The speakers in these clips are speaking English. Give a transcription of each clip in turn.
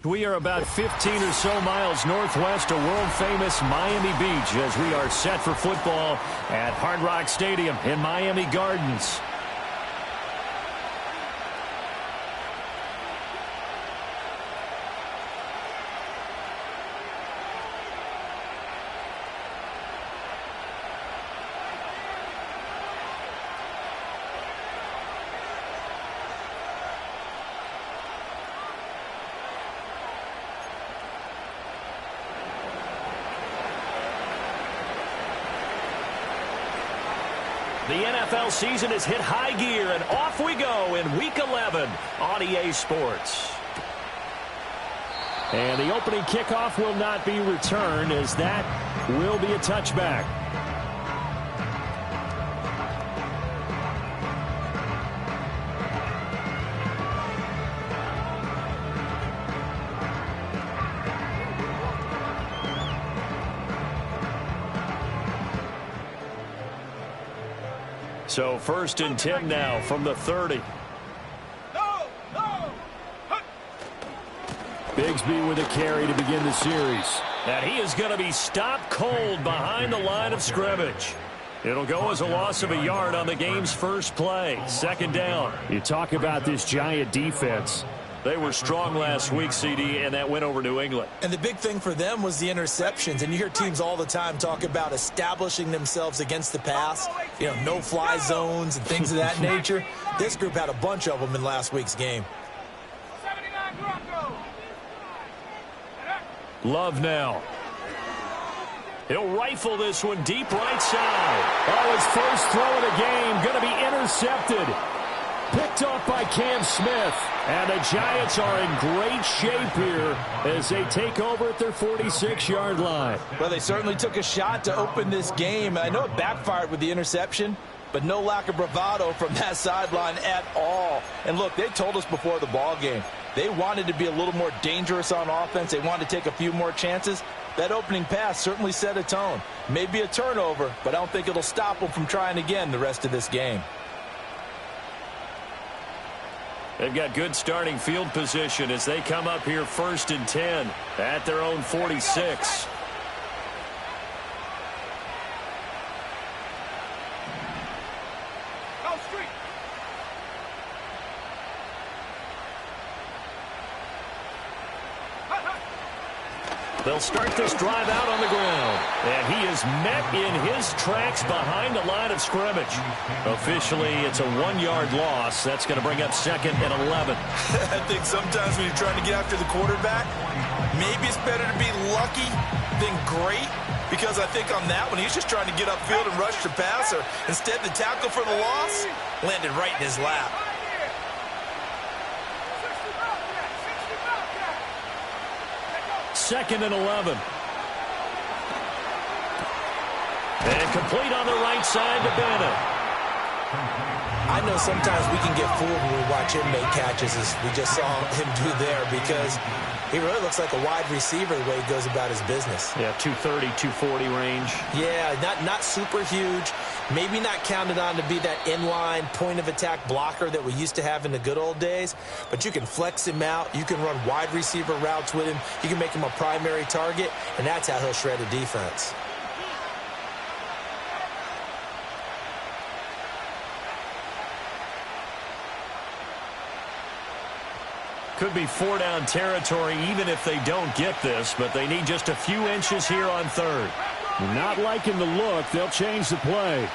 We are about 15 or so miles northwest of world-famous Miami Beach as we are set for football at Hard Rock Stadium in Miami Gardens. The NFL season has hit high gear, and off we go in Week 11 on EA Sports. And the opening kickoff will not be returned, as that will be a touchback. So 1st and 10 now from the 30. Bigsby with a carry to begin the series. And he is going to be stopped cold behind the line of scrimmage. It'll go as a loss of a yard on the game's first play. 2nd down. You talk about this Giant defense. They were strong last week, CD, and that went over New England. And the big thing for them was the interceptions. And you hear teams all the time talk about establishing themselves against the pass, you know, no-fly zones and things of that nature. This group had a bunch of them in last week's game. Love now. He'll rifle this one deep right side. Oh, his first throw of the game going to be intercepted. Picked off by Cam Smith. And the Giants are in great shape here as they take over at their 46-yard line. Well, they certainly took a shot to open this game. I know it backfired with the interception, but no lack of bravado from that sideline at all. And look, they told us before the ball game, they wanted to be a little more dangerous on offense. They wanted to take a few more chances. That opening pass certainly set a tone. Maybe a turnover, but I don't think it'll stop them from trying again the rest of this game. They've got good starting field position as they come up here 1st and 10 at their own 46. They'll start this drive out on the ground. And he is met in his tracks behind the line of scrimmage. Officially, it's a 1-yard loss. That's going to bring up 2nd and 11. I think sometimes when you're trying to get after the quarterback, maybe it's better to be lucky than great. Because I think on that one, he's just trying to get upfield and rush the passer. Instead, the tackle for the loss landed right in his lap. Second and 11. And complete on the right side to Bennett. I know sometimes we can get fooled when we watch him make catches, as we just saw him do there, because he really looks like a wide receiver the way he goes about his business. Yeah, 230, 240 range. Yeah, not super huge. Maybe not counted on to be that inline point-of-attack blocker that we used to have in the good old days, but you can flex him out. You can run wide receiver routes with him. You can make him a primary target, and that's how he'll shred a defense. Could be 4-down territory even if they don't get this, but they need just a few inches here on 3rd. Not liking the look. They'll change the play.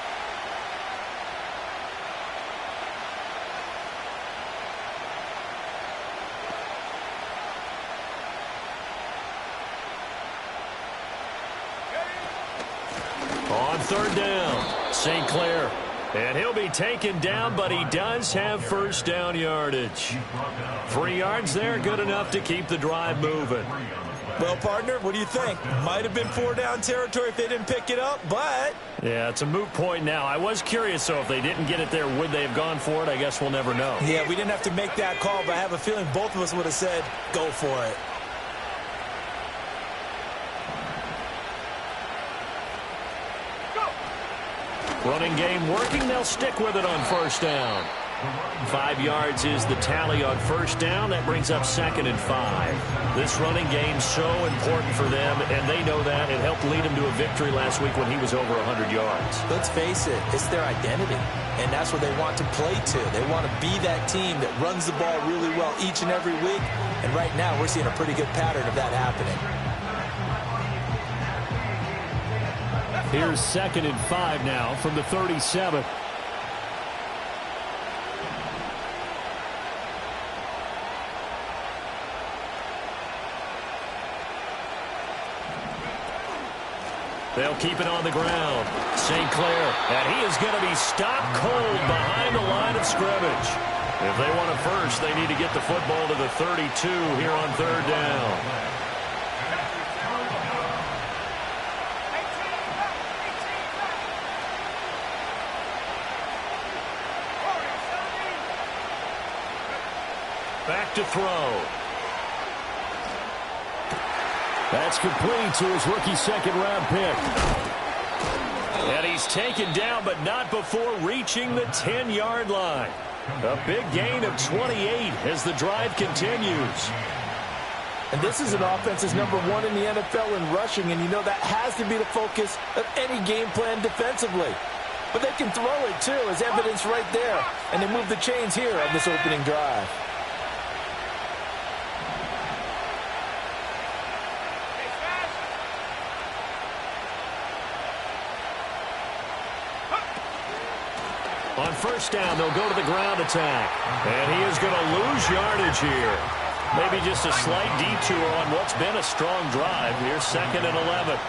On 3rd down, St. Clair. And he'll be taken down, but he does have 1st down yardage. 3 yards there, good enough to keep the drive moving. Well, partner, what do you think? Might have been 4-down territory if they didn't pick it up, but... Yeah, it's a moot point now. I was curious, though, if they didn't get it there, would they have gone for it? I guess we'll never know. Yeah, we didn't have to make that call, but I have a feeling both of us would have said, go for it. Running game working. They'll stick with it on 1st down. 5 yards is the tally on first down. That brings up 2nd and 5. This running game's so important for them, and they know that. It helped lead them to a victory last week when he was over 100 yards. Let's face it, it's their identity, and that's what they want to play to. They want to be that team that runs the ball really well each and every week, and right now we're seeing a pretty good pattern of that happening. Here's 2nd and 5 now from the 37. They'll keep it on the ground. St. Clair, and he is going to be stopped cold behind the line of scrimmage. If they want a first, they need to get the football to the 32 here on 3rd down. Back to throw. That's complete to his rookie 2nd-round pick. And he's taken down, but not before reaching the 10-yard line. A big gain of 28 as the drive continues. And this is an offense that's #1 in the NFL in rushing, and you know that has to be the focus of any game plan defensively. But they can throw it, too, as evidence right there. And they move the chains here on this opening drive. On first down, they'll go to the ground attack. And he is going to lose yardage here. Maybe just a slight detour on what's been a strong drive. Here's 2nd and 11.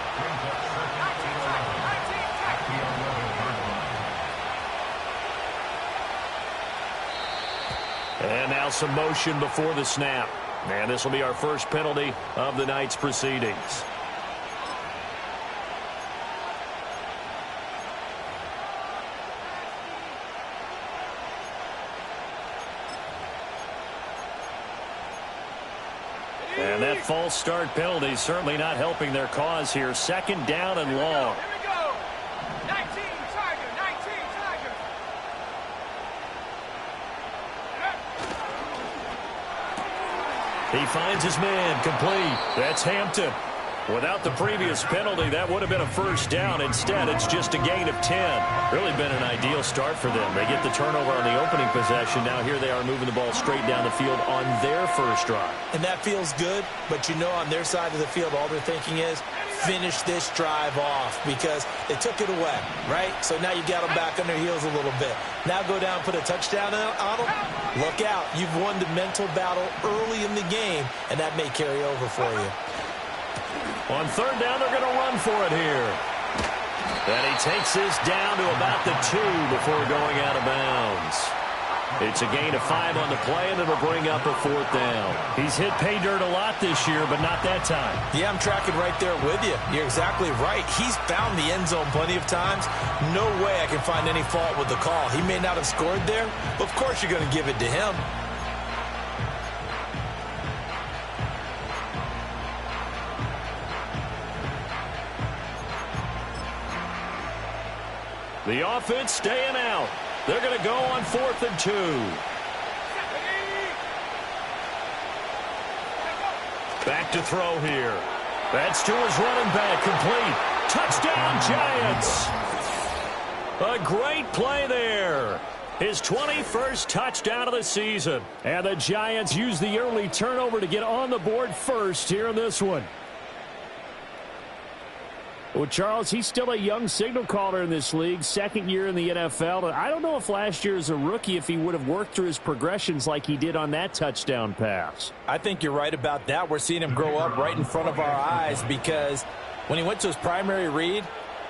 And now some motion before the snap. And this will be our first penalty of the night's proceedings. And that false start penalty certainly not helping their cause here. 2nd down and long. Here we go. 19 Tiger, 19 Tiger. He finds his man complete. That's Hampton. Without the previous penalty, that would have been a first down. Instead, it's just a gain of 10. Really been an ideal start for them. They get the turnover on the opening possession. Now here they are moving the ball straight down the field on their first drive. And that feels good, but you know on their side of the field, all they're thinking is finish this drive off because they took it away, right? So now you got them back on their heels a little bit. Now go down and put a touchdown on them. Look out. You've won the mental battle early in the game, and that may carry over for you. On 3rd down, they're going to run for it here. And he takes this down to about the 2 before going out of bounds. It's a gain of 5 on the play, and it'll bring up a 4th down. He's hit pay dirt a lot this year, but not that time. Yeah, I'm tracking right there with you. You're exactly right. He's found the end zone plenty of times. No way I can find any fault with the call. He may not have scored there, but of course you're going to give it to him. The offense staying out. They're going to go on 4th and 2. Back to throw here. That's to his running back. Complete. Touchdown, Giants. A great play there. His 21st touchdown of the season. And the Giants use the early turnover to get on the board first here in this one. Well, Charles, he's still a young signal caller in this league, 2nd year in the NFL. I don't know if last year as a rookie if he would have worked through his progressions like he did on that touchdown pass. I think you're right about that. We're seeing him grow up right in front of our eyes because when he went to his primary read,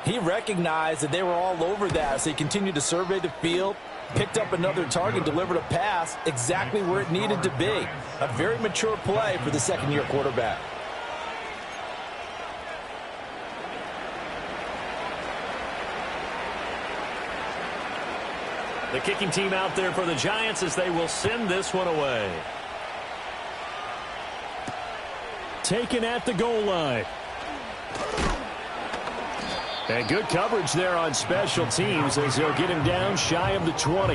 he recognized that they were all over that. So he continued to survey the field, picked up another target, delivered a pass exactly where it needed to be. A very mature play for the 2nd-year quarterback. The kicking team out there for the Giants as they will send this one away. Taken at the goal line. And good coverage there on special teams as they'll get him down shy of the 20.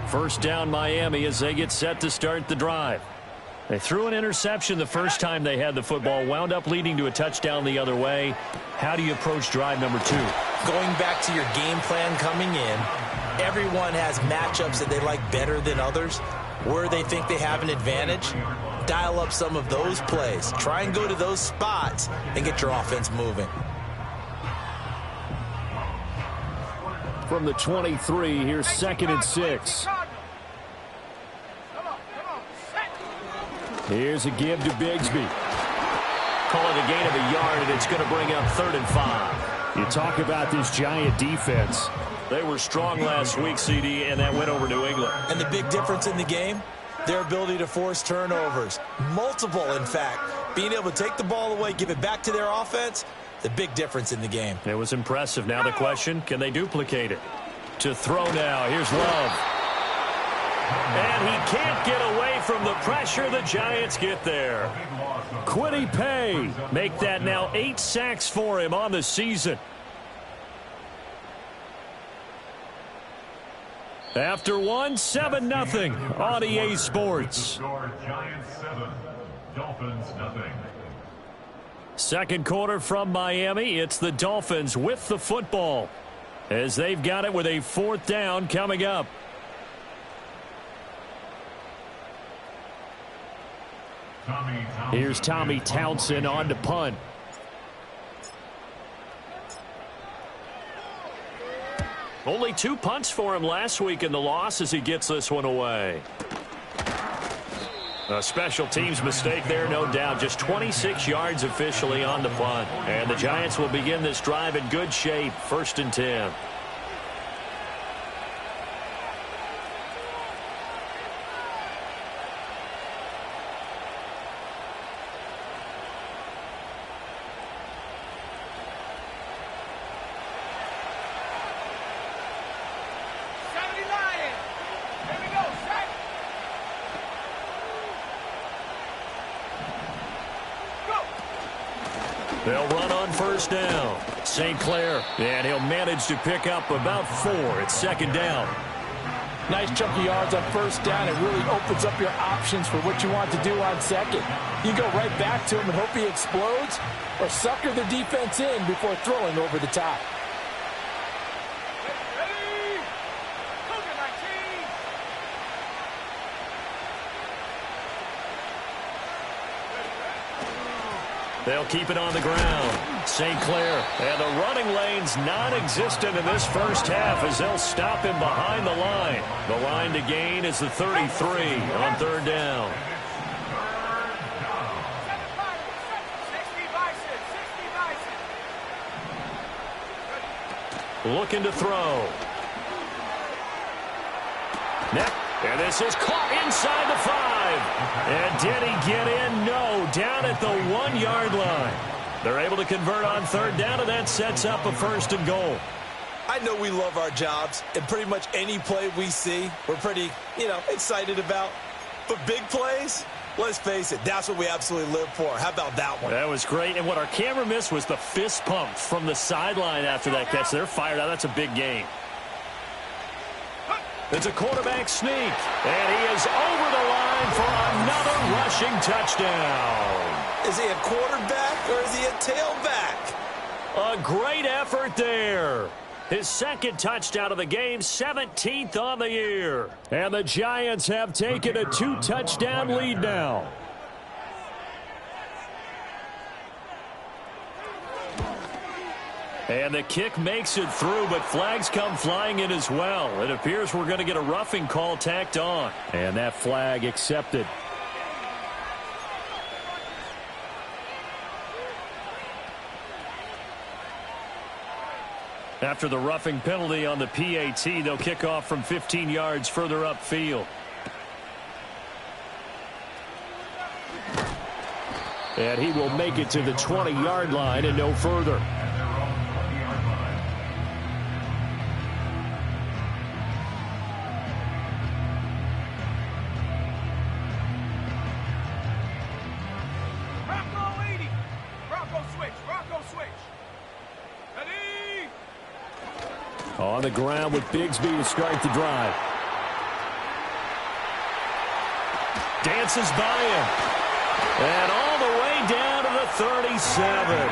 First down Miami as they get set to start the drive. They threw an interception the first time they had the football, wound up leading to a touchdown the other way. How do you approach drive number 2? Going back to your game plan coming in, everyone has matchups that they like better than others. Where they think they have an advantage, dial up some of those plays. Try and go to those spots and get your offense moving. From the 23, here's 2nd and 6. Here's a give to Bigsby. Call it a gain of a yard, and it's going to bring up 3rd and 5. You talk about this Giant defense. They were strong last week, CD, and that went over New England. And the big difference in the game, their ability to force turnovers. Multiple, in fact. Being able to take the ball away, give it back to their offense, the big difference in the game. It was impressive. Now the question, can they duplicate it? To throw now, here's Love. And he can't get away from the pressure. The Giants get there. Kwity Paye make that now 8 sacks for him on the season. After one, 7-0 on EA Sports. Giants 7, Dolphins nothing. Second quarter from Miami. It's the Dolphins with the football as they've got it with a 4th down coming up. Here's Tommy Townsend on to punt. Only 2 punts for him last week in the loss as he gets this one away. A special teams mistake there, no doubt. Just 26 yards officially on the punt. And the Giants will begin this drive in good shape. 1st and 10. They'll run on 1st down. St. Clair, and he'll manage to pick up about 4 at 2nd down. Nice chunky yards on 1st down. It really opens up your options for what you want to do on 2nd. You go right back to him and hope he explodes, or sucker the defense in before throwing over the top. They'll keep it on the ground. St. Clair, and the running lane's non-existent in this first half as they'll stop him behind the line. The line to gain is the 33 on 3rd down. Looking to throw. Neck. And this is caught inside the 5. And did he get in? No. Down at the 1-yard line. They're able to convert on 3rd down, and that sets up a 1st and goal. I know we love our jobs, and pretty much any play we see, we're pretty, excited about. But big plays, let's face it, that's what we absolutely live for. How about that one? That was great. And what our camera missed was the fist pump from the sideline after that catch. They're fired out. That's a big game. It's a quarterback sneak, and he is over the line for another rushing touchdown. Is he a quarterback or is he a tailback? A great effort there. His 2nd touchdown of the game, 17th on the year. And the Giants have taken a 2-touchdown lead now. And the kick makes it through, but flags come flying in as well. It appears we're going to get a roughing call tacked on. And that flag accepted. After the roughing penalty on the PAT, they'll kick off from 15 yards further upfield. And he will make it to the 20-yard line and no further. On the ground with Bigsby to start the drive. Dances by him. And all the way down to the 37.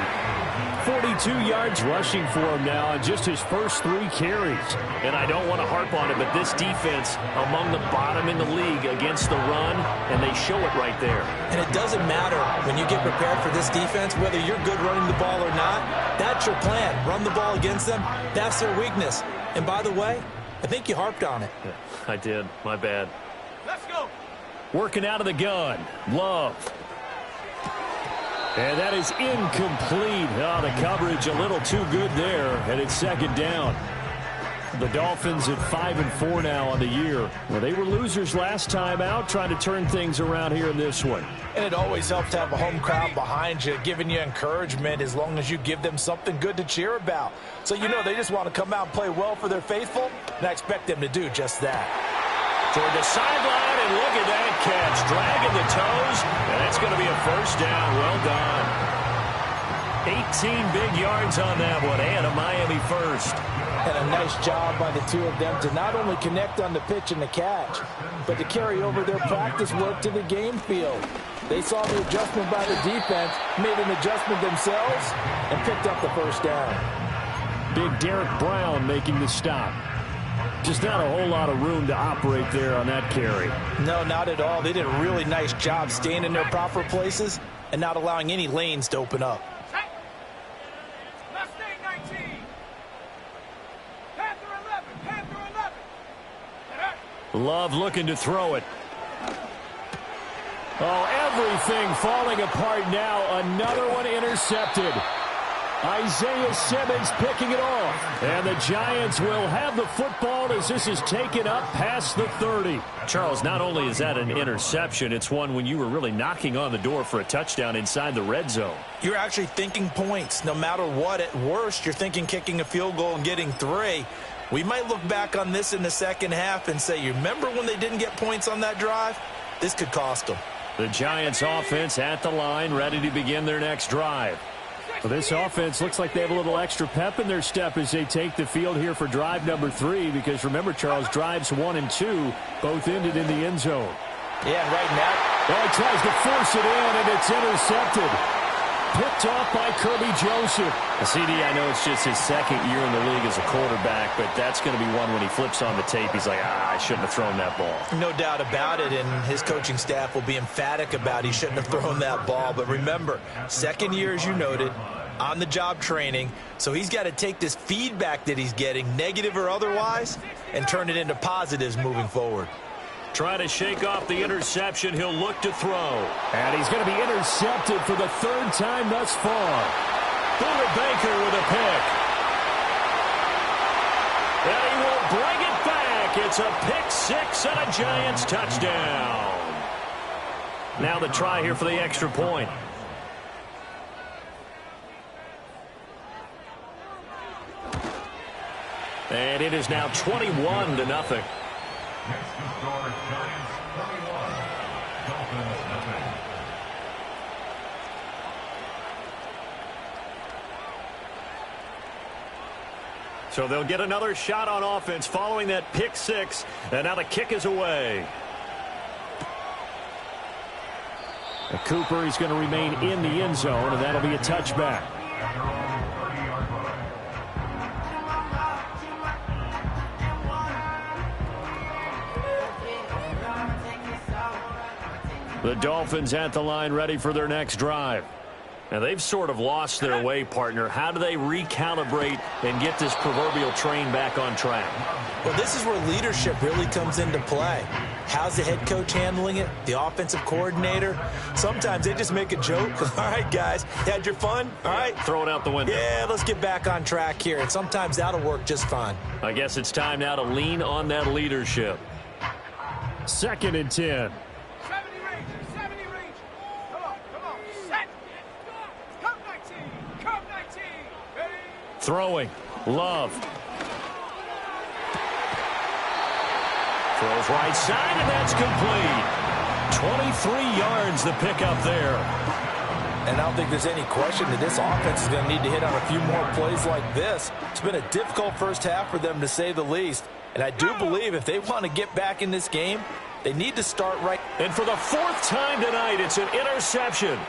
42 yards rushing for him now on just his first 3 carries. And I don't want to harp on it, but this defense among the bottom in the league against the run, and they show it right there. And it doesn't matter when you get prepared for this defense, whether you're good running the ball or not. That's your plan. Run the ball against them. That's their weakness. And by the way, I think you harped on it. Yeah, I did. My bad. Let's go. Working out of the gun. Love. And that is incomplete. Oh, the coverage a little too good there, and it's second down. The Dolphins at 5-4 now on the year. Well, they were losers last time out, trying to turn things around here in this one. And it always helps to have a home crowd behind you, giving you encouragement as long as you give them something good to cheer about. So, you know, they just want to come out and play well for their faithful, and I expect them to do just that. Toward the sideline, and look at that catch. Dragging the toes, and that's going to be a first down. Well done. 18 big yards on that one, and a Miami first. And a nice job by the two of them to not only connect on the pitch and the catch, but to carry over their practice work to the game field. They saw the adjustment by the defense, made an adjustment themselves, and picked up the first down. Big Derek Brown making the stop. Just not a whole lot of room to operate there on that carry. No, not at all. They did a really nice job staying in their proper places and not allowing any lanes to open up. Mustang 19. Panther 11. Panther 11. Love looking to throw it. Oh, everything falling apart now. Another one intercepted. Isaiah Simmons picking it off. And the Giants will have the football as this is taken up past the 30. Charles, not only is that an interception, it's one when you were really knocking on the door for a touchdown inside the red zone. You're actually thinking points. No matter what, at worst, you're thinking kicking a field goal and getting 3. We might look back on this in the second half and say, you remember when they didn't get points on that drive? This could cost them. The Giants offense at the line, ready to begin their next drive. Well, this offense looks like they have a little extra pep in their step as they take the field here for drive number 3, because remember, Charles, drives 1 and 2 both ended in the end zone. Yeah, and right now, he tries to force it in, and it's intercepted. Picked off by Kirby Joseph. CD, I know it's just his second year in the league as a quarterback, but that's going to be one when he flips on the tape, he's like, I shouldn't have thrown that ball. No doubt about it, and his coaching staff will be emphatic about he shouldn't have thrown that ball. But remember, second year, as you noted, on-the-job training, so he's got to take this feedback that he's getting, negative or otherwise, and turn it into positives moving forward. Trying to shake off the interception. He'll look to throw. And he's going to be intercepted for the 3rd time thus far. Budda Baker with a pick. And he will bring it back. It's a pick 6 and a Giants touchdown. Now the try here for the extra point. And it is now 21-0. Next to score, Giants 21, Dolphins nothing. So they'll get another shot on offense following that pick 6, and now the kick is away. And Cooper is going to remain in the end zone, and that'll be a touchback. The Dolphins at the line, ready for their next drive. Now, they've sort of lost their way, partner. How do they recalibrate and get this proverbial train back on track? Well, this is where leadership really comes into play. How's the head coach handling it? The offensive coordinator? Sometimes they just make a joke. All right, guys, had your fun? All right. Throw it out the window. Yeah, let's get back on track here. And sometimes that'll work just fine. I guess it's time now to lean on that leadership. 2nd and 10. 70 range. Come on. Set. Come 19. Ready. Throwing. Love. Throws right side, and that's complete. 23 yards the pickup there. And I don't think there's any question that this offense is going to need to hit on a few more plays like this. It's been a difficult first half for them, to say the least. And I do believe if they want to get back in this game, They need to start right. And for the fourth time tonight, it's an interception.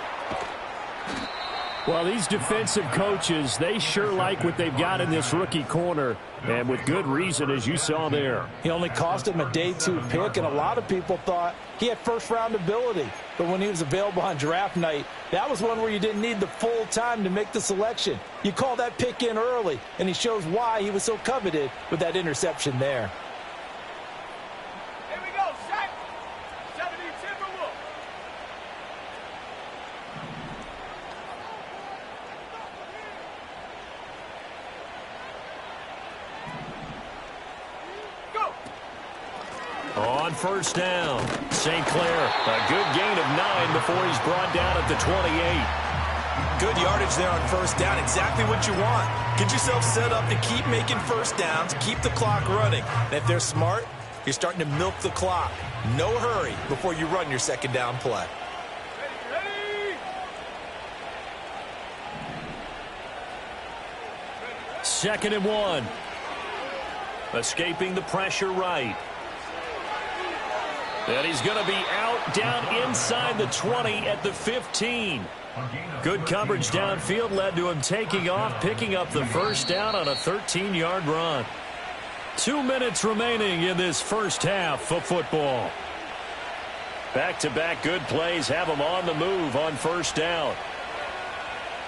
Well, these defensive coaches, they sure like what they've got in this rookie corner, and with good reason, as you saw there. He only cost him a day 2 pick, and a lot of people thought he had first-round ability. But when he was available on draft night, that was one where you didn't need the full time to make the selection. You call that pick in early, and he shows why he was so coveted with that interception there. Here we go, set. 70 Timberwolves. Go. On first down, St. Clair, a good gain of 9 before he's brought down at the 28. Good yardage there on first down. Exactly what you want. Get yourself set up to keep making first downs, keep the clock running. And if they're smart, you're starting to milk the clock. No hurry before you run your second down play. Ready. 2nd and 1. Escaping the pressure right. And he's going to be out down inside the 20 at the 15. Good coverage downfield led to him taking off, picking up the first down on a 13-yard run. 2 minutes remaining in this first half of football. Back-to-back good plays have him on the move on first down.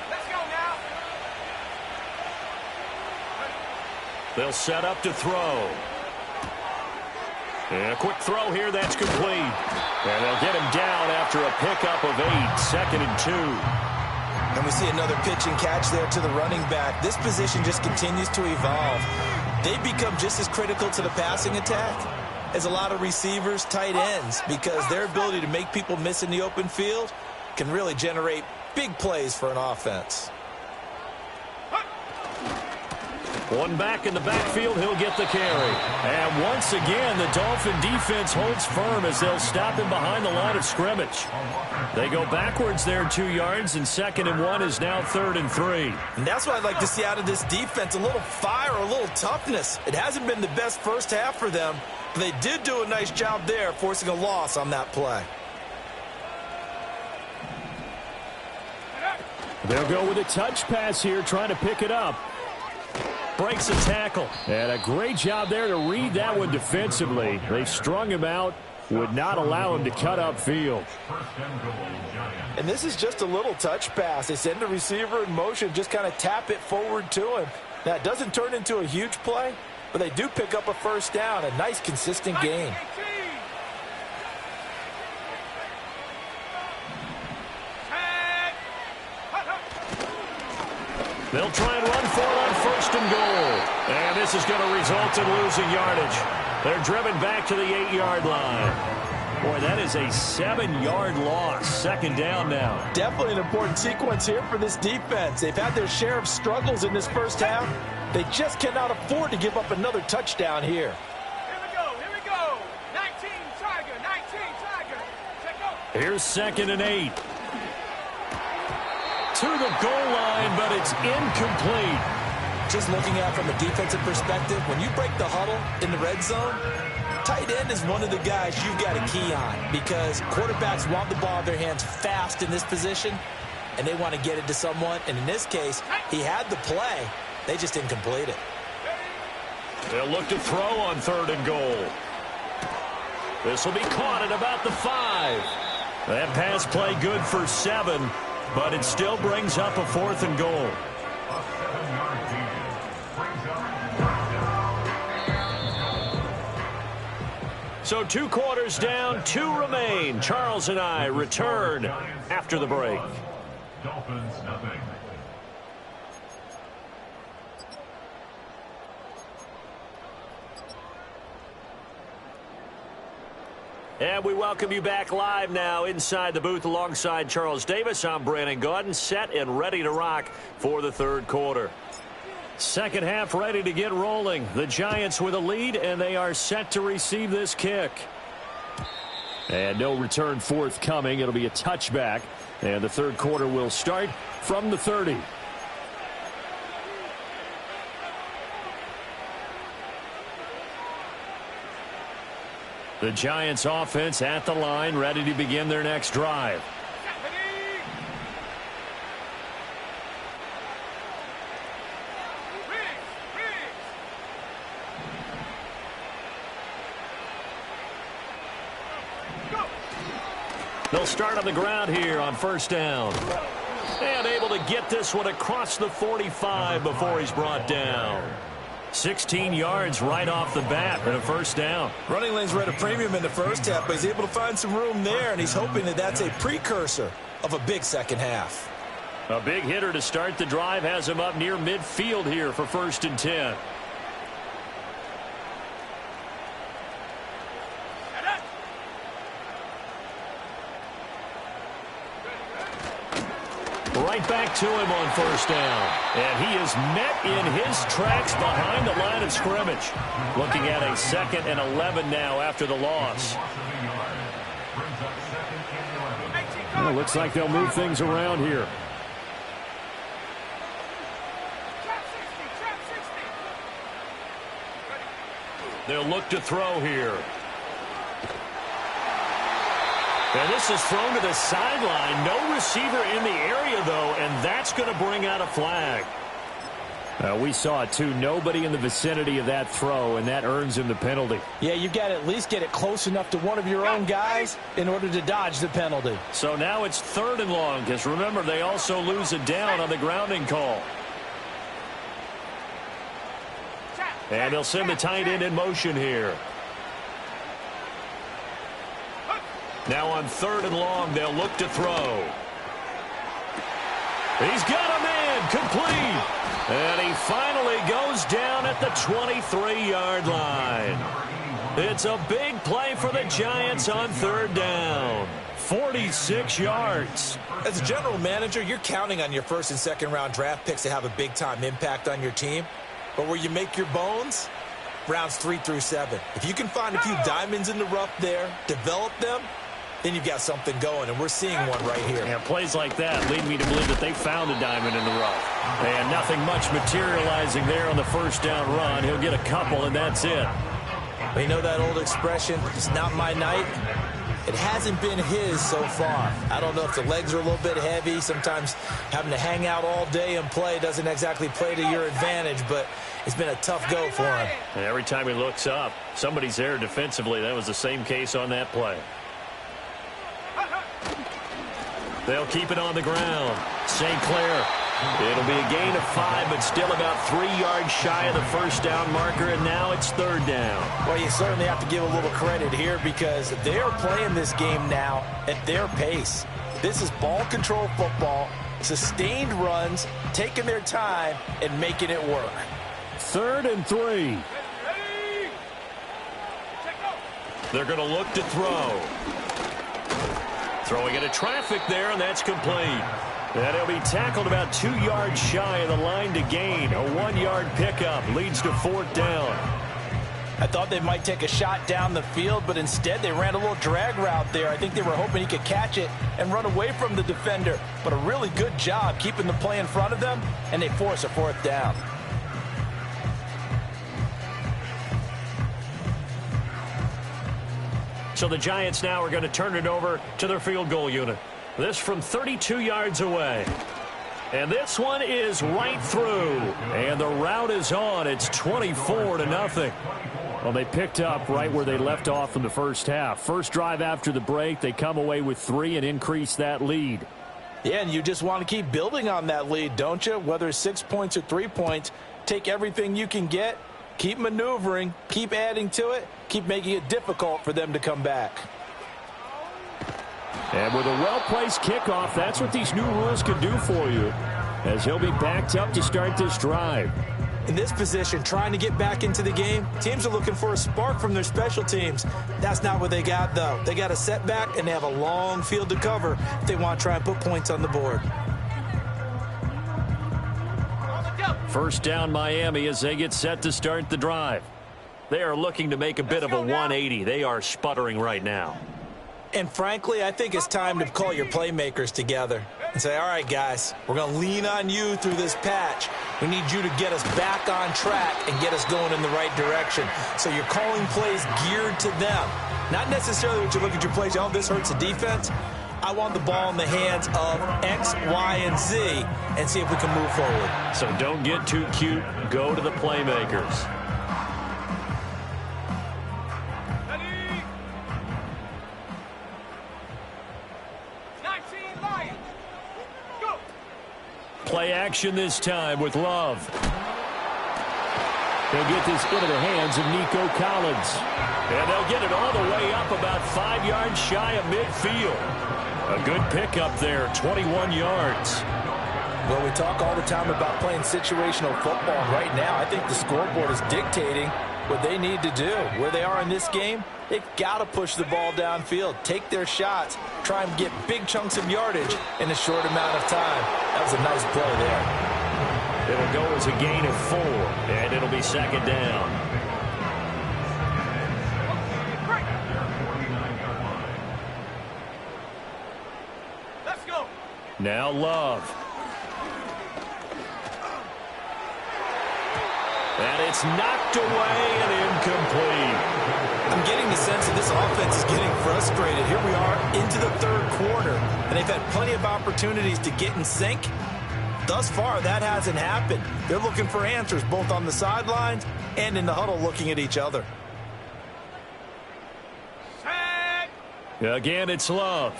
Let's go now. They'll set up to throw. And a quick throw here, that's complete. And they'll get him down after a pickup of 8, 2nd and 2. And we see another pitch and catch there to the running back. This position just continues to evolve. They become just as critical to the passing attack as a lot of receivers, tight ends, because their ability to make people miss in the open field can really generate big plays for an offense. One back in the backfield, he'll get the carry. And once again, the Dolphin defense holds firm as they'll stop him behind the line of scrimmage. They go backwards there 2 yards, and 2nd and 1 is now 3rd and 3. And that's what I'd like to see out of this defense, a little fire, a little toughness. It hasn't been the best first half for them, but they did do a nice job there, forcing a loss on that play. They'll go with a touch pass here, trying to pick it up. Breaks a tackle. And a great job there to read that one defensively. They strung him out, would not allow him to cut upfield. And this is just a little touch pass. They send the receiver in motion, just kind of tap it forward to him. Now, it doesn't turn into a huge play, but they do pick up a first down. A nice, consistent gain. 18. They'll try and run for it on 1st and goal. And this is going to result in losing yardage. They're driven back to the 8-yard line. Boy, that is a 7-yard loss. 2nd down now. Definitely an important sequence here for this defense. They've had their share of struggles in this first half. They just cannot afford to give up another touchdown here. Here we go, here we go. 19 Tiger, 19 Tiger. Check out. Here's 2nd and 8. To the goal line, but it's incomplete. Just looking at it from a defensive perspective, when you break the huddle in the red zone, tight end is one of the guys you've got to key on because quarterbacks want the ball in their hands fast in this position, and they want to get it to someone. And in this case, he had the play. They just didn't complete it. They'll look to throw on 3rd and goal. This will be caught at about the 5. That pass play good for 7, but it still brings up a 4th and goal. So 2 quarters down, 2 remain. Charles and I return after the break. Dolphins, nothing. And we welcome you back live now inside the booth alongside Charles Davis. I'm Brandon Gaudin, set and ready to rock for the 3rd quarter. Second half ready to get rolling. The Giants with a lead, and they are set to receive this kick. And no return forthcoming. It'll be a touchback. And the 3rd quarter will start from the 30. The Giants offense at the line, ready to begin their next drive. They'll start on the ground here on first down. And able to get this one across the 45 before he's brought down. 16 yards right off the bat and a first down. Running lanes were at a premium in the first half, but he's able to find some room there, and he's hoping that that's a precursor of a big second half. A big hitter to start the drive has him up near midfield here for 1st and 10. Right back to him on first down. And he is met in his tracks behind the line of scrimmage. Looking at a 2nd and 11 now after the loss. Well, looks like they'll move things around here. They'll look to throw here. And this is thrown to the sideline. No receiver in the area, though, and that's going to bring out a flag. We saw it, too. Nobody in the vicinity of that throw, and that earns him the penalty. Yeah, you've got to at least get it close enough to one of your own guys in order to dodge the penalty. So now it's 3rd and long, because remember, they also lose it down on the grounding call. And they'll send the tight end in motion here. Now on 3rd and long, they'll look to throw. He's got a man, complete. And he finally goes down at the 23-yard line. It's a big play for the Giants on 3rd down. 46 yards. As a general manager, you're counting on your 1st and 2nd round draft picks to have a big-time impact on your team. But where you make your bones, rounds 3 through 7. If you can find a few diamonds in the rough there, develop them, then you've got something going, and we're seeing one right here. And plays like that lead me to believe that they found a diamond in the rough. And nothing much materializing there on the 1st down run. He'll get a couple, and that's it. You know that old expression, it's not my night? It hasn't been his so far. I don't know if the legs are a little bit heavy. Sometimes having to hang out all day and play doesn't exactly play to your advantage, but it's been a tough go for him. And every time he looks up, somebody's there defensively. That was the same case on that play. They'll keep it on the ground. St. Clair. It'll be a gain of 5, but still about 3 yards shy of the 1st down marker, and now it's 3rd down. Well, you certainly have to give a little credit here because they're playing this game now at their pace. This is ball control football, sustained runs, taking their time, and making it work. 3rd and 3. They're going to look to throw. Throwing into traffic there, and that's complete. And he'll be tackled about 2 yards shy of the line to gain. A 1-yard pickup leads to 4th down. I thought they might take a shot down the field, but instead they ran a little drag route there. I think they were hoping he could catch it and run away from the defender. But a really good job keeping the play in front of them, and they force a 4th down. So the Giants now are going to turn it over to their field goal unit. This from 32 yards away. And this one is right through. And the route is on. It's 24-0. Well, they picked up right where they left off in the first half. First drive after the break, they come away with 3 and increase that lead. Yeah, and you just want to keep building on that lead, don't you? Whether it's 6 points or 3 points, take everything you can get. Keep maneuvering, keep adding to it, keep making it difficult for them to come back. And with a well-placed kickoff, that's what these new rules can do for you, as he'll be backed up to start this drive. In this position, trying to get back into the game, teams are looking for a spark from their special teams. That's not what they got, though. They got a setback, and they have a long field to cover if they want to try and put points on the board. First down Miami as they get set to start the drive. They are looking to make a bit of a 180. They are sputtering right now. And frankly, I think it's time to call your playmakers together and say, all right, guys, we're going to lean on you through this patch. We need you to get us back on track and get us going in the right direction. So you're calling plays geared to them. Not necessarily what you look at your plays, oh, this hurts the defense. I want the ball in the hands of X, Y, and Z and see if we can move forward. So don't get too cute. Go to the playmakers. Ready? 19 Lions. Go. Play action this time with Love. They'll get this into the hands of Nico Collins. And they'll get it all the way up about 5 yards shy of midfield. A good pickup there, 21 yards. Well, we talk all the time about playing situational football. Right now, I think the scoreboard is dictating what they need to do. Where they are in this game, they've got to push the ball downfield, take their shots, try and get big chunks of yardage in a short amount of time. That was a nice play there. It'll go as a gain of 4, and it'll be second down. Let's go. Now Love. And it's knocked away and incomplete. I'm getting the sense that this offense is getting frustrated. Here we are into the third quarter, and they've had plenty of opportunities to get in sync. Thus far, that hasn't happened. They're looking for answers both on the sidelines and in the huddle looking at each other. Set. Again, it's Love.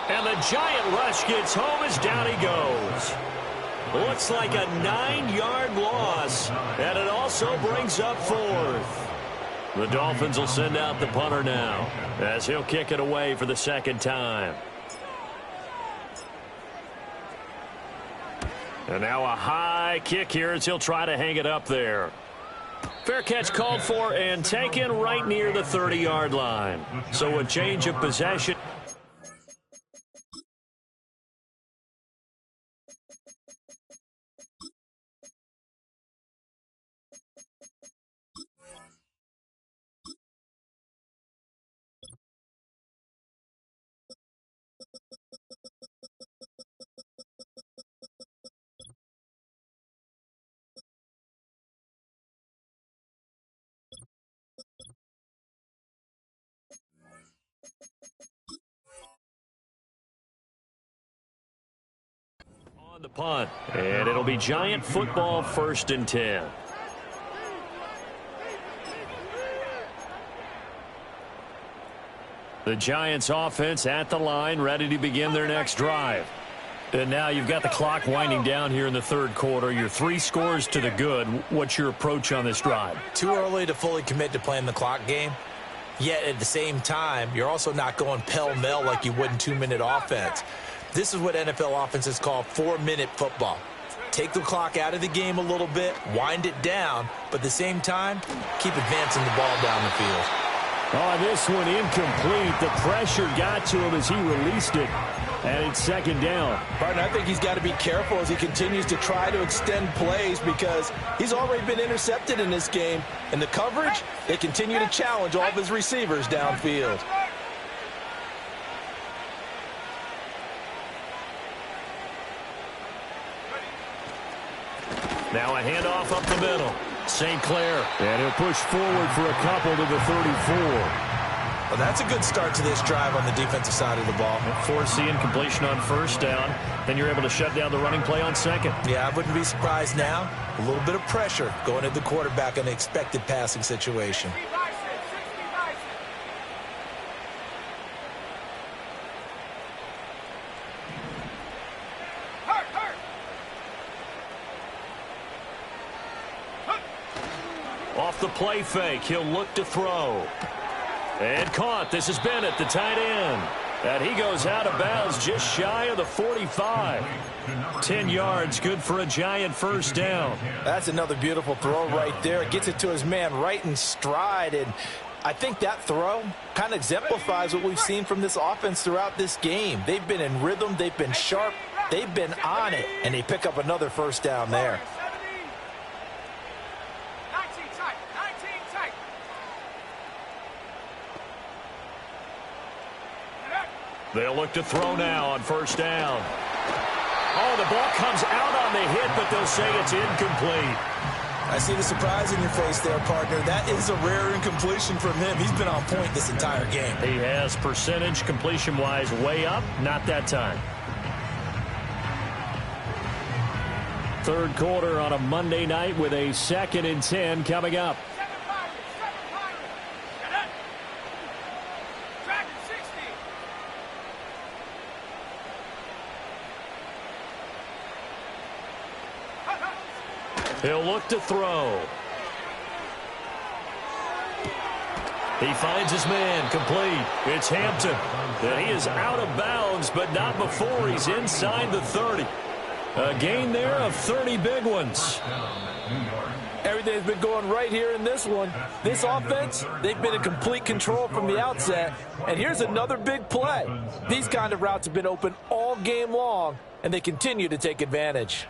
And the giant rush gets home as down he goes. Looks like a 9-yard loss, and it also brings up 4th. The Dolphins will send out the punter now, as he'll kick it away for the second time. And now a high kick here as he'll try to hang it up there. Fair catch called for and taken right near the 30-yard line. So a change of possession. On the punt, and it'll be Giant football 1st and 10. The Giants offense at the line, ready to begin their next drive. And now you've got the clock winding down here in the third quarter. You're 3 scores to the good. What's your approach on this drive? Too early to fully commit to playing the clock game. Yet at the same time, you're also not going pell-mell like you would in 2-minute offense. This is what NFL offenses call 4-minute football. Take the clock out of the game a little bit, wind it down, but at the same time, keep advancing the ball down the field. Oh, this one incomplete. The pressure got to him as he released it, and it's second down. Partner, I think he's got to be careful as he continues to try to extend plays because he's already been intercepted in this game. And the coverage, they continue to challenge all of his receivers downfield. Now a handoff up the middle. St. Clair, and he'll push forward for a couple to the 34. Well, that's a good start to this drive on the defensive side of the ball. Forcing completion on first down. Then you're able to shut down the running play on second. Yeah, I wouldn't be surprised now. A little bit of pressure going at the quarterback in an expected passing situation. Off the play fake, he'll look to throw. And caught. This is Bennett, the tight end. And he goes out of bounds just shy of the 45. 10 yards, good for a Giant first down. That's another beautiful throw right there. Gets it to his man right in stride. And I think that throw kind of exemplifies what we've seen from this offense throughout this game. They've been in rhythm. They've been sharp. They've been on it. And they pick up another first down there. They'll look to throw now on first down. Oh, the ball comes out on the hit, but they'll say it's incomplete. I see the surprise in your face there, partner. That is a rare incompletion from him. He's been on point this entire game. He has percentage completion-wise way up, not that time. Third quarter on a Monday night with a 2nd and 10 coming up. He'll look to throw. He finds his man, complete. It's Hampton. And he is out of bounds, but not before he's inside the 30. A gain there of 30 big ones. Everything's been going right here in this one. This offense, they've been in complete control from the outset. And here's another big play. These kind of routes have been open all game long, and they continue to take advantage.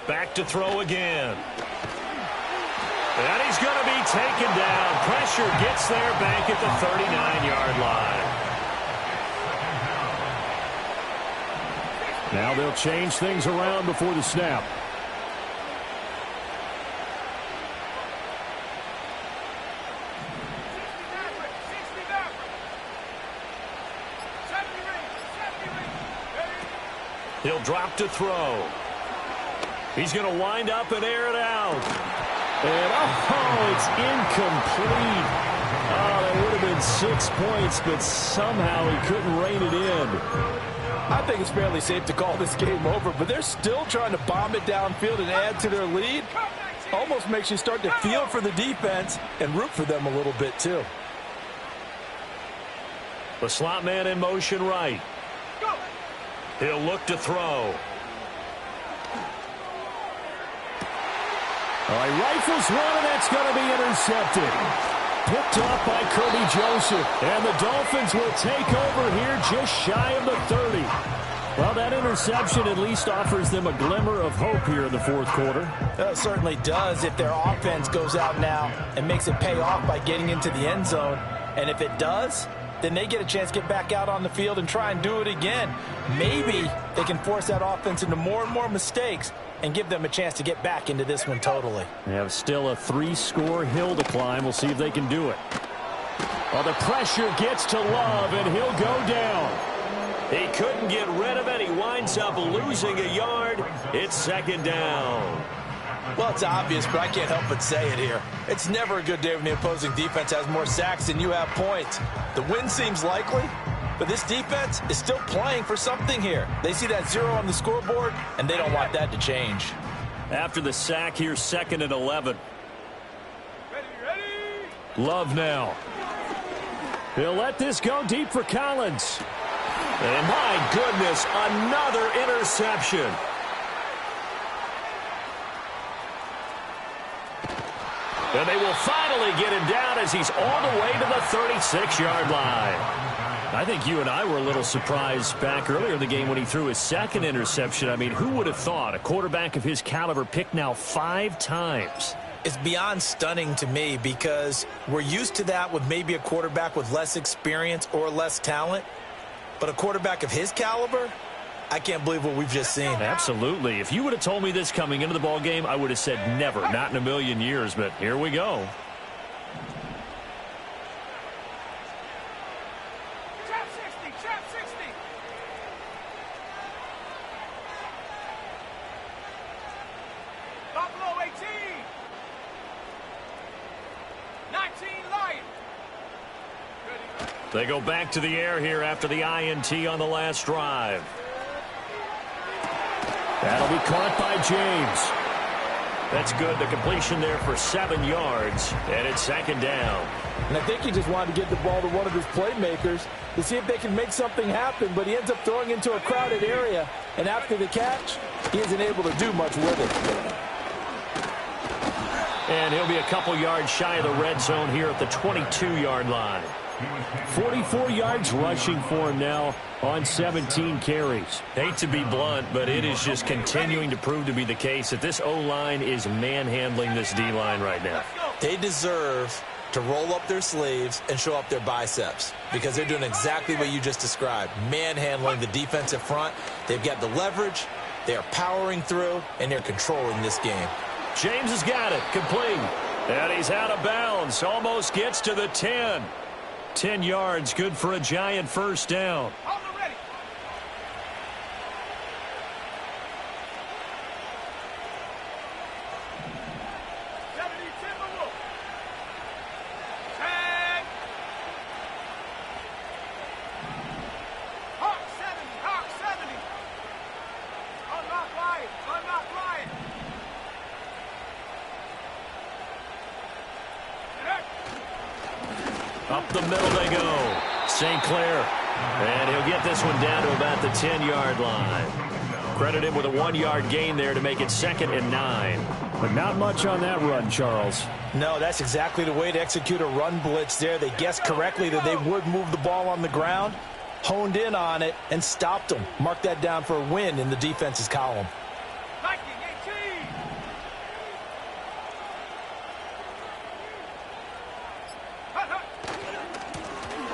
Back to throw again. And he's going to be taken down. Pressure gets there back at the 39-yard line. Now they'll change things around before the snap. He'll drop to throw. He's going to wind up and air it out. And, oh, it's incomplete. Oh, that would have been 6 points, but somehow he couldn't rein it in. I think it's fairly safe to call this game over, but they're still trying to bomb it downfield and add to their lead. Almost makes you start to feel for the defense and root for them a little bit, too. The slot man in motion right. He'll look to throw. All right, rifles one, and that's going to be intercepted. Picked off by Kirby Joseph. And the Dolphins will take over here just shy of the 30. Well, that interception at least offers them a glimmer of hope here in the fourth quarter. It certainly does if their offense goes out now and makes it pay off by getting into the end zone. And if it does, then they get a chance to get back out on the field and try and do it again. Maybe they can force that offense into more and more mistakes and give them a chance to get back into this one totally. They have still a 3-score hill to climb. We'll see if they can do it. Well, the pressure gets to Love, and he'll go down. He couldn't get rid of it. He winds up losing a yard. It's second down. Well, it's obvious, but I can't help but say it here. It's never a good day when the opposing defense has more sacks than you have points. The win seems likely, but this defense is still playing for something here. They see that 0 on the scoreboard, and they don't want that to change. After the sack, here's 2nd and 11. Ready. Love now. He'll let this go deep for Collins. And my goodness, another interception. And they will finally get him down as he's all the way to the 36-yard line. I think you and I were a little surprised back earlier in the game when he threw his 2nd interception. I mean, who would have thought a quarterback of his caliber picked now 5 times? It's beyond stunning to me because we're used to that with maybe a quarterback with less experience or less talent. But a quarterback of his caliber, I can't believe what we've just seen. Absolutely. If you would have told me this coming into the ball game, I would have said never, not in a million years. But here we go. Trap 60. Buffalo 18. 19 Lions. They go back to the air here after the INT on the last drive. That'll be caught by James. That's good. The completion there for 7 yards, and it's second down. And I think he just wanted to get the ball to one of his playmakers to see if they can make something happen, but he ends up throwing into a crowded area, and after the catch, he isn't able to do much with it. And he'll be a couple yards shy of the red zone here at the 22-yard line. 44 yards rushing for him now on 17 carries. Hate to be blunt, but it is just continuing to prove to be the case that this O-line is manhandling this D-line right now. They deserve to roll up their sleeves and show up their biceps because they're doing exactly what you just described, manhandling the defensive front. They've got the leverage, they're powering through, and they're controlling this game. James has got it, complete. And he's out of bounds, almost gets to the 10. 10 yards, good for a Giant first down. Up the middle they go. St. Clair. And he'll get this one down to about the 10-yard line. Credit him with a 1-yard gain there to make it 2nd and 9. But not much on that run, Charles. No, that's exactly the way to execute a run blitz there. They guessed correctly that they would move the ball on the ground, honed in on it, and stopped them. Mark that down for a win in the defense's column.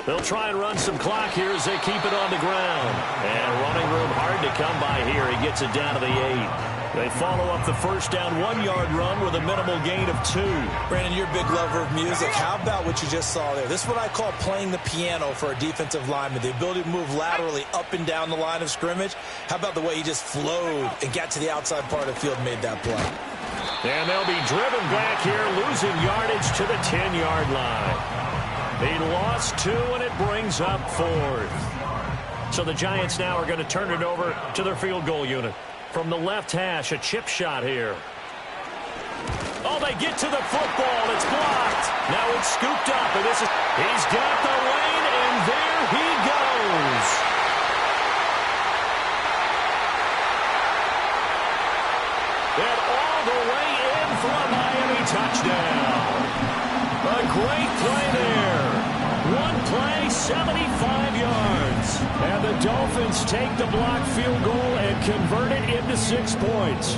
They'll try and run some clock here as they keep it on the ground. And running room hard to come by here. He gets it down to the 8. They follow up the first down 1-yard run with a minimal gain of 2. Brandon, you're a big lover of music. How about what you just saw there? This is what I call playing the piano for a defensive lineman. The ability to move laterally up and down the line of scrimmage. How about the way he just flowed and got to the outside part of the field and made that play? And they'll be driven back here, losing yardage to the 10-yard line. He lost 2, and it brings up 4th. So the Giants now are going to turn it over to their field goal unit. From the left hash, a chip shot here. Oh, they get to the football. It's blocked. Now it's scooped up, and he's got the lane, and there he goes. And all the way in for a Miami touchdown. A great play there. One play, 75 yards. And the Dolphins take the blocked field goal and convert it into 6 points.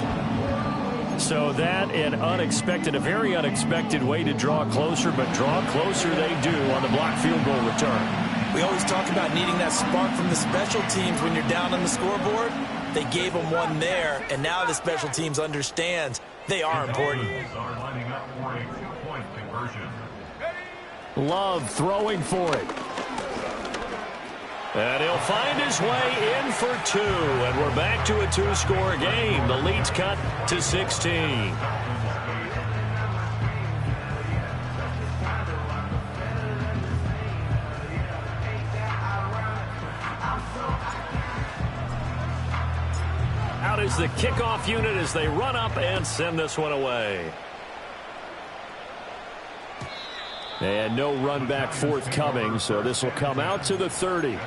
So that an unexpected, a very unexpected way to draw closer, but draw closer they do on the blocked field goal return. We always talk about needing that spark from the special teams when you're down on the scoreboard. They gave them one there, and now the special teams understands they are important. Love throwing for it. And he'll find his way in for 2. And we're back to a 2-score game. The lead's cut to 16. Out is the kickoff unit as they run up and send this one away. And no run back forthcoming, so this will come out to the 30.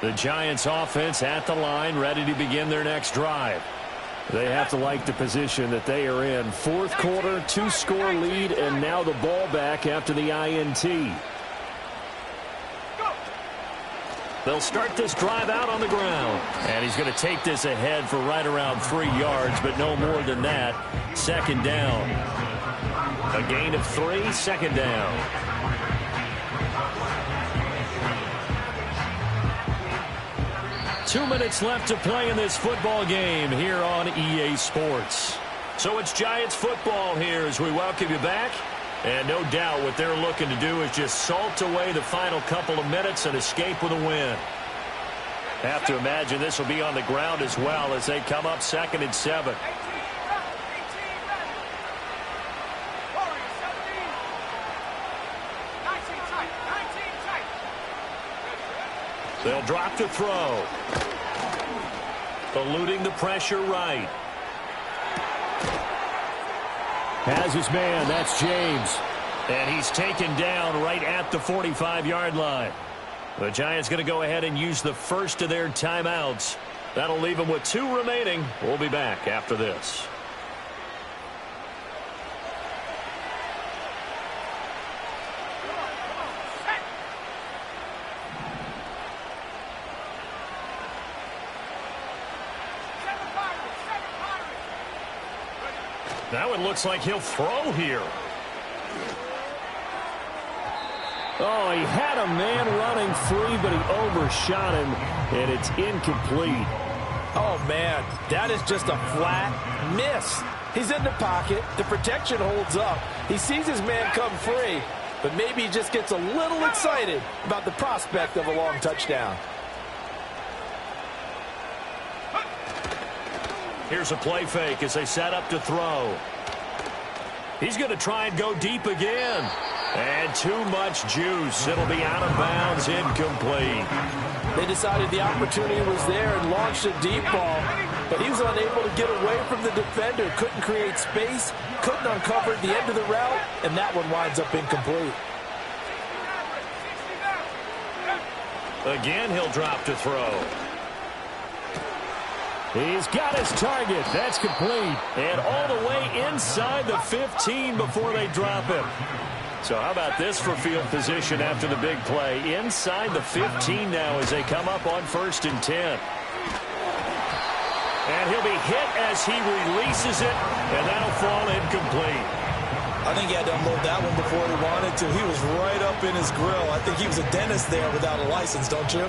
The Giants offense at the line, ready to begin their next drive. They have to like the position that they are in. 4th quarter, 2-score lead, and now the ball back after the INT. They'll start this drive out on the ground. And he's going to take this ahead for right around 3 yards, but no more than that. 2nd down. A gain of 3, 2nd down. Two minutes left to play in this football game here on EA Sports. So it's Giants football here as we welcome you back. And no doubt what they're looking to do is just salt away the final couple of minutes and escape with a win. Have to imagine this will be on the ground as well as they come up 2nd and 7. They'll drop to throw. Eluding the pressure right. Has his man. That's James. And he's taken down right at the 45-yard line. The Giants going to go ahead and use the first of their timeouts. That'll leave them with 2 remaining. We'll be back after this. That one looks like he'll throw here. Oh, he had a man running free, but he overshot him, and it's incomplete. Oh, man, that is just a flat miss. He's in the pocket. The protection holds up. He sees his man come free, but maybe he just gets a little excited about the prospect of a long touchdown. Here's a play fake as they set up to throw. He's going to try and go deep again. And too much juice. It'll be out of bounds, incomplete. They decided the opportunity was there and launched a deep ball, but he was unable to get away from the defender. Couldn't create space, couldn't uncover the end of the route, and that one winds up incomplete. Again, he'll drop to throw. He's got his target. That's complete. And all the way inside the 15 before they drop him. So how about this for field position after the big play? Inside the 15 now as they come up on 1st and 10. And he'll be hit as he releases it, and that'll fall incomplete. I think he had to unload that one before he wanted to. He was right up in his grill. I think he was a dentist there without a license, don't you?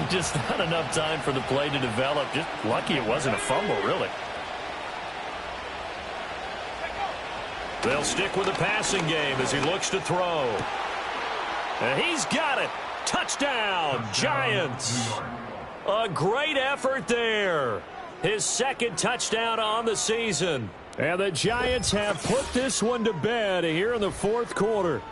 Just not enough time for the play to develop. Just lucky it wasn't a fumble, really. They'll stick with the passing game as he looks to throw. And he's got it. Touchdown, Giants. A great effort there. His 2nd touchdown on the season. And the Giants have put this one to bed here in the 4th quarter.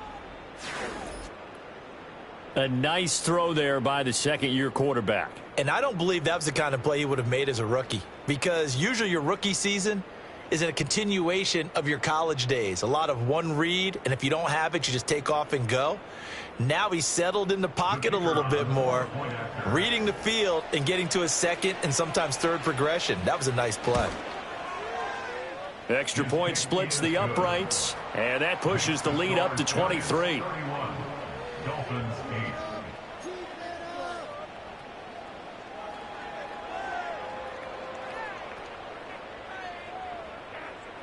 A nice throw there by the 2nd-year quarterback. And I don't believe that was the kind of play he would have made as a rookie, because usually your rookie season is a continuation of your college days. A lot of one read, and if you don't have it, you just take off and go. Now he's settled in the pocket a little bit more, reading the field and getting to his 2nd and sometimes 3rd progression. That was a nice play. Extra point splits the uprights, and that pushes the lead up to 23. Dolphins 8.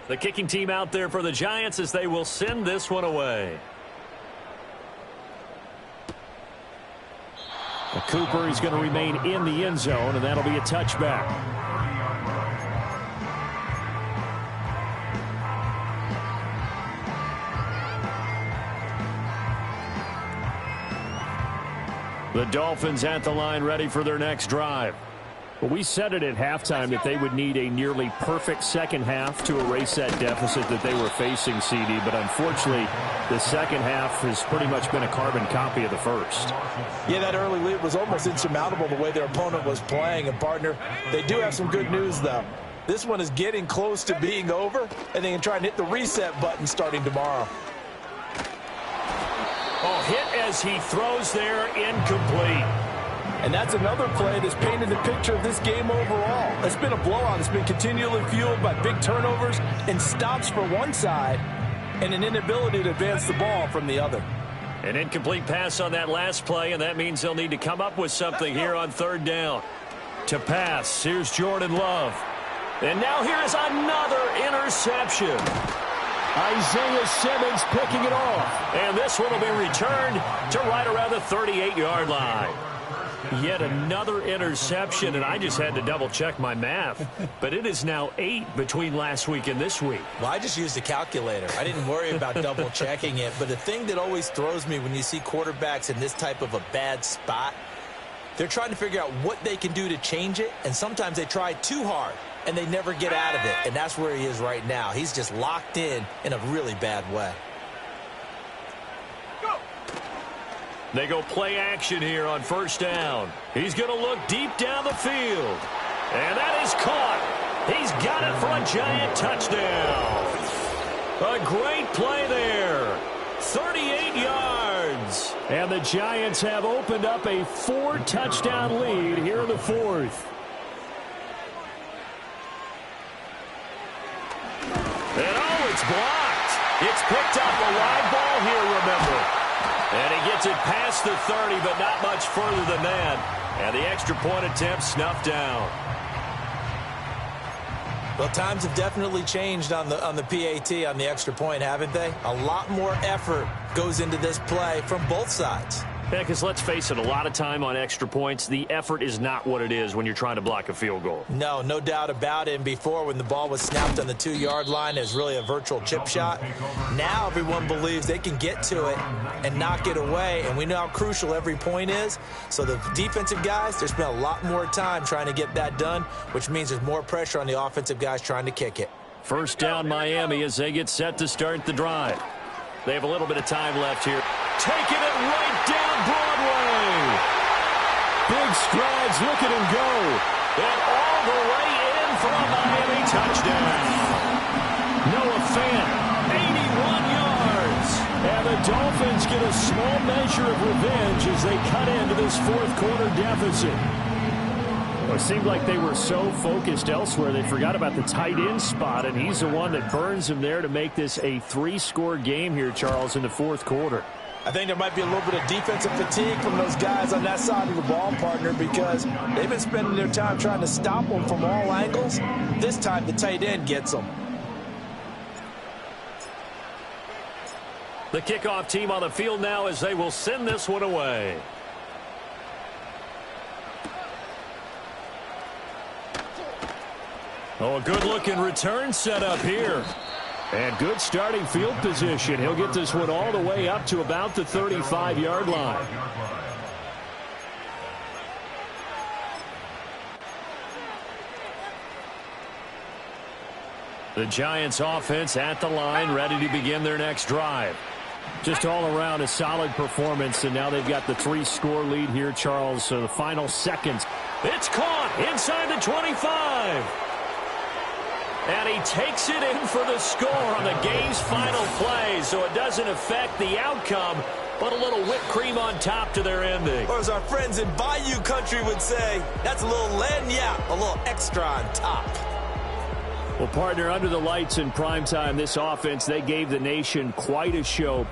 The kicking team out there for the Giants as they will send this one away. Cooper is going to remain in the end zone, and that'll be a touchback. The Dolphins at the line ready for their next drive. Well, we said it at halftime that they would need a nearly perfect second half to erase that deficit that they were facing, CD. But unfortunately, the second half has pretty much been a carbon copy of the first. Yeah, that early lead was almost insurmountable the way their opponent was playing. And, partner, they do have some good news, though. This one is getting close to being over, and they can try and hit the reset button starting tomorrow. Oh, hit as he throws there, incomplete. And that's another play that's painted the picture of this game overall. It's been a blowout. It's been continually fueled by big turnovers and stops for one side and an inability to advance the ball from the other. An incomplete pass on that last play, and that means they'll need to come up with something here on 3rd down. To pass, here's Jordan Love. And now here is another interception. Isaiah Simmons picking it off. And this one will be returned to right around the 38-yard line. Yet another interception, and I just had to double-check my math. But it is now 8 between last week and this week. Well, I just used a calculator. I didn't worry about double-checking it. But the thing that always throws me when you see quarterbacks in this type of a bad spot, they're trying to figure out what they can do to change it, and sometimes they try too hard, and they never get out of it. And that's where he is right now. He's just locked in a really bad way. They go play action here on first down. He's going to look deep down the field. And that is caught. He's got it for a Giant touchdown. A great play there. 38 yards. And the Giants have opened up a 4-touchdown lead here in the fourth. And oh, it's blocked. It's picked up a live ball here, remember. And he gets it past the 30, but not much further than that. And the extra point attempt snuffed down. Well, times have definitely changed on the PAT, on the extra point, haven't they? A lot more effort goes into this play from both sides. Yeah, because let's face it, a lot of time on extra points, the effort is not what it is when you're trying to block a field goal. No doubt about it. And before, when the ball was snapped on the 2-yard line, it was really a virtual chip shot. Now everyone believes they can get to it and knock it away, and we know how crucial every point is. So the defensive guys, they spent a lot more time trying to get that done, which means there's more pressure on the offensive guys trying to kick it. First down, Miami, as they get set to start the drive. They have a little bit of time left here. Taking it right down Broadway. Big strides, look at him go. And all the way in for a Miami touchdown. Noah Fant, 81 yards. And the Dolphins get a small measure of revenge as they cut into this fourth-quarter deficit. Well, it seemed like they were so focused elsewhere they forgot about the tight end spot, and he's the one that burns him there to make this a 3-score game here, Charles, in the fourth quarter. I think there might be a little bit of defensive fatigue from those guys on that side of the ball, partner, because they've been spending their time trying to stop them from all angles. This time the tight end gets them. The kickoff team on the field now as they will send this one away. Oh, a good-looking return set up here. And good starting field position. He'll get this one all the way up to about the 35-yard line. The Giants offense at the line, ready to begin their next drive. Just all around a solid performance, and now they've got the 3-score lead here, Charles. So the final seconds. It's caught inside the 25. And he takes it in for the score on the game's final play, so it doesn't affect the outcome, but a little whipped cream on top to their ending. Or as our friends in Bayou Country would say, that's a little lagniappe, a little extra on top. Well, partner, under the lights in primetime, this offense, they gave the nation quite a show.